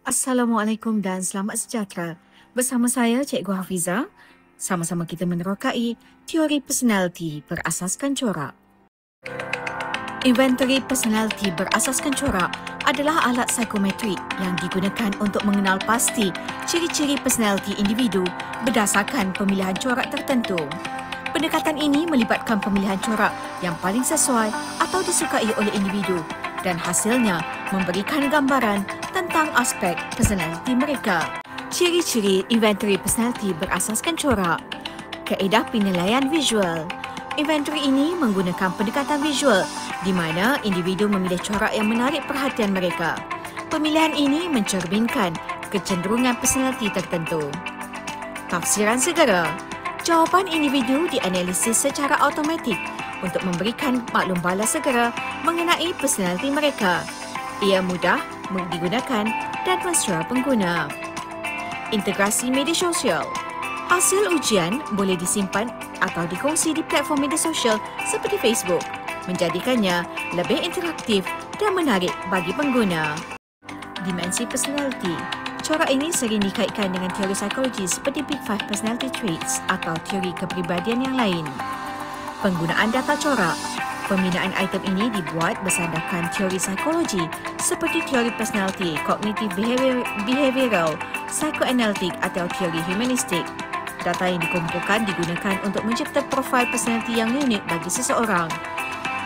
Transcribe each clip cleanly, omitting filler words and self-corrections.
Assalamualaikum dan selamat sejahtera. Bersama saya Cikgu Hafizah, sama-sama kita menerokai teori personaliti berasaskan corak. Inventory personality berasaskan corak adalah alat psikometrik yang digunakan untuk mengenal pasti ciri-ciri personaliti individu berdasarkan pemilihan corak tertentu. Pendekatan ini melibatkan pemilihan corak yang paling sesuai atau disukai oleh individu dan hasilnya memberikan gambaran tentang aspek personaliti mereka. Ciri-ciri inventory personality berasaskan corak. Kaedah penilaian visual. Inventory ini menggunakan pendekatan visual di mana individu memilih corak yang menarik perhatian mereka. Pemilihan ini mencerminkan kecenderungan personaliti tertentu. Tafsiran segera. Jawapan individu dianalisis secara automatik untuk memberikan maklum balas segera mengenai personaliti mereka. Ia mudah digunakan dan mesra pengguna. Integrasi media sosial. Hasil ujian boleh disimpan atau dikongsi di platform media sosial seperti Facebook, menjadikannya lebih interaktif dan menarik bagi pengguna. Dimensi personality. Corak ini sering dikaitkan dengan teori psikologi seperti Big Five Personality Traits atau teori kepribadian yang lain. Penggunaan data corak. Pembinaan item ini dibuat bersandarkan teori psikologi seperti teori personality, cognitive behavioral, psychoanalytic atau teori humanistik. Data yang dikumpulkan digunakan untuk mencipta profil personality yang unik bagi seseorang.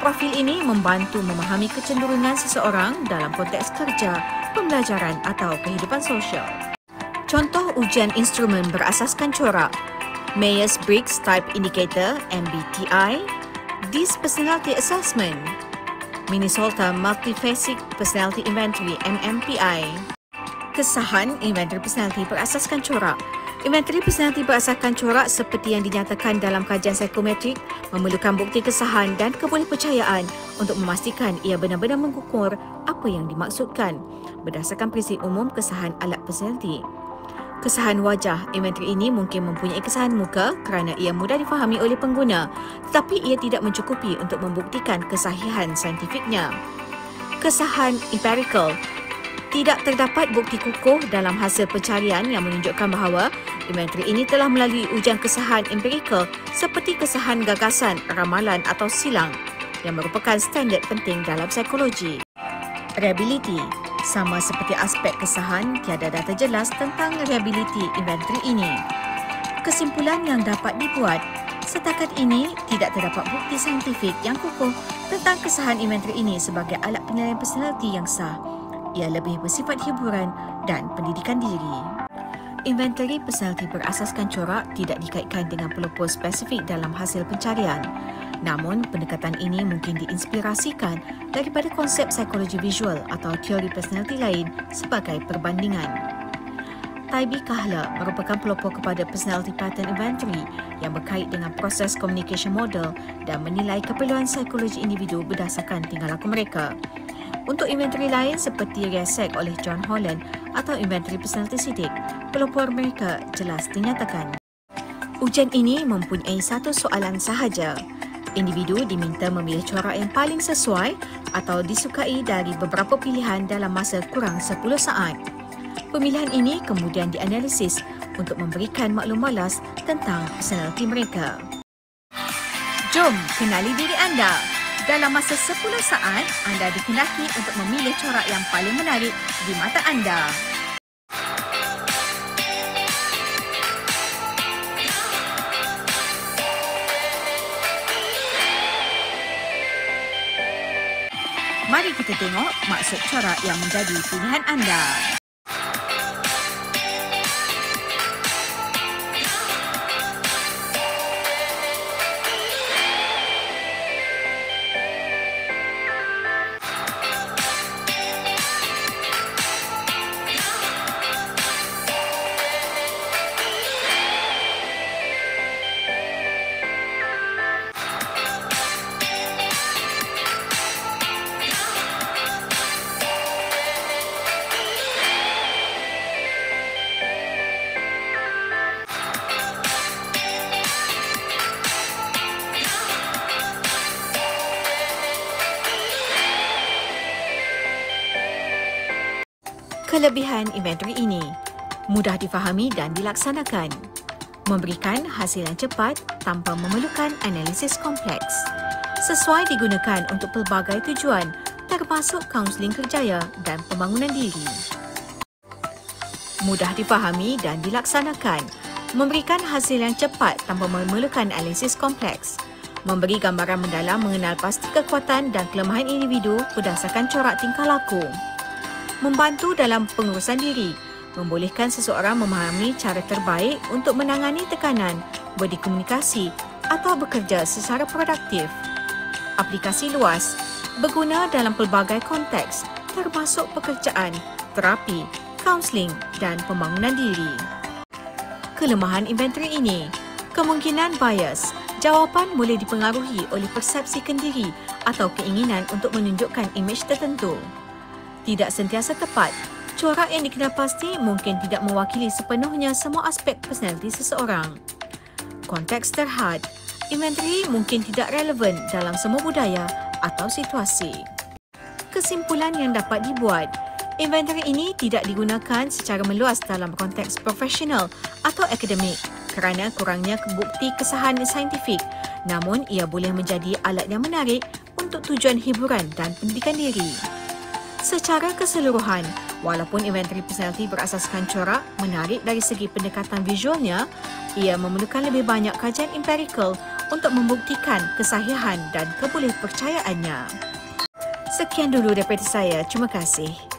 Profil ini membantu memahami kecenderungan seseorang dalam konteks kerja, pembelajaran atau kehidupan sosial. Contoh ujian instrumen berasaskan corak. Myers-Briggs Type Indicator (MBTI), DISC Personality Assessment, Minnesota Multifaceted Personality Inventory (MMPI). Kesahan inventory personality berasaskan corak. Inventory personality berasaskan corak seperti yang dinyatakan dalam kajian psikometrik memerlukan bukti kesahan dan kebolehpercayaan untuk memastikan ia benar-benar mengukur apa yang dimaksudkan berdasarkan prinsip umum kesahan alat personality. Kesahan wajah. Inventory ini mungkin mempunyai kesahan muka kerana ia mudah difahami oleh pengguna, tetapi ia tidak mencukupi untuk membuktikan kesahihan saintifiknya. Kesahan empirical. Tidak terdapat bukti kukuh dalam hasil pencarian yang menunjukkan bahawa inventory ini telah melalui ujian kesahan empirikal seperti kesahan gagasan, ramalan atau silang yang merupakan standard penting dalam psikologi. Reliability. Sama seperti aspek kesahan, tiada data jelas tentang reliability inventory ini. Kesimpulan yang dapat dibuat, setakat ini tidak terdapat bukti saintifik yang kukuh tentang kesahan inventory ini sebagai alat penilaian personality yang sah. Ia lebih bersifat hiburan dan pendidikan diri. Inventory personality berasaskan corak tidak dikaitkan dengan pelopor spesifik dalam hasil pencarian. Namun, pendekatan ini mungkin diinspirasikan daripada konsep psikologi visual atau teori personality lain sebagai perbandingan. Taibi Kahler merupakan pelopor kepada personality pattern inventory yang berkait dengan proses communication model dan menilai keperluan psikologi individu berdasarkan tingkah laku mereka. Untuk inventory lain seperti riasek oleh John Holland atau inventory personality sidik, pelopor mereka jelas dinyatakan. Ujian ini mempunyai satu soalan sahaja. Individu diminta memilih corak yang paling sesuai atau disukai dari beberapa pilihan dalam masa kurang 10 saat. Pemilihan ini kemudian dianalisis untuk memberikan maklum balas tentang personaliti mereka. Jom kenali diri anda. Dalam masa 10 saat, anda dikehendaki untuk memilih corak yang paling menarik di mata anda. Mari kita tengok maksud corak yang menjadi pilihan anda. Kelebihan inventory ini mudah difahami dan dilaksanakan, memberikan hasil yang cepat tanpa memerlukan analisis kompleks, sesuai digunakan untuk pelbagai tujuan termasuk kaunseling kerjaya dan pembangunan diri. Mudah difahami dan dilaksanakan, memberikan hasil yang cepat tanpa memerlukan analisis kompleks, memberi gambaran mendalam mengenal pasti kekuatan dan kelemahan individu berdasarkan corak tingkah laku, membantu dalam pengurusan diri, membolehkan seseorang memahami cara terbaik untuk menangani tekanan, berdikomunikasi atau bekerja secara produktif. Aplikasi luas, berguna dalam pelbagai konteks termasuk pekerjaan, terapi, kaunseling dan pembangunan diri. Kelemahan inventory ini, kemungkinan bias, jawapan boleh dipengaruhi oleh persepsi kendiri atau keinginan untuk menunjukkan imej tertentu. Tidak sentiasa tepat, corak yang dikenal pasti mungkin tidak mewakili sepenuhnya semua aspek personaliti seseorang. Konteks terhad, inventory mungkin tidak relevan dalam semua budaya atau situasi. Kesimpulan yang dapat dibuat, inventory ini tidak digunakan secara meluas dalam konteks profesional atau akademik kerana kurangnya bukti kesahan saintifik, namun ia boleh menjadi alat yang menarik untuk tujuan hiburan dan pendidikan diri. Secara keseluruhan, walaupun inventory personality berasaskan corak menarik dari segi pendekatan visualnya, ia memerlukan lebih banyak kajian empirikal untuk membuktikan kesahihan dan kebolehpercayaannya. Sekian dulu daripada saya. Terima kasih.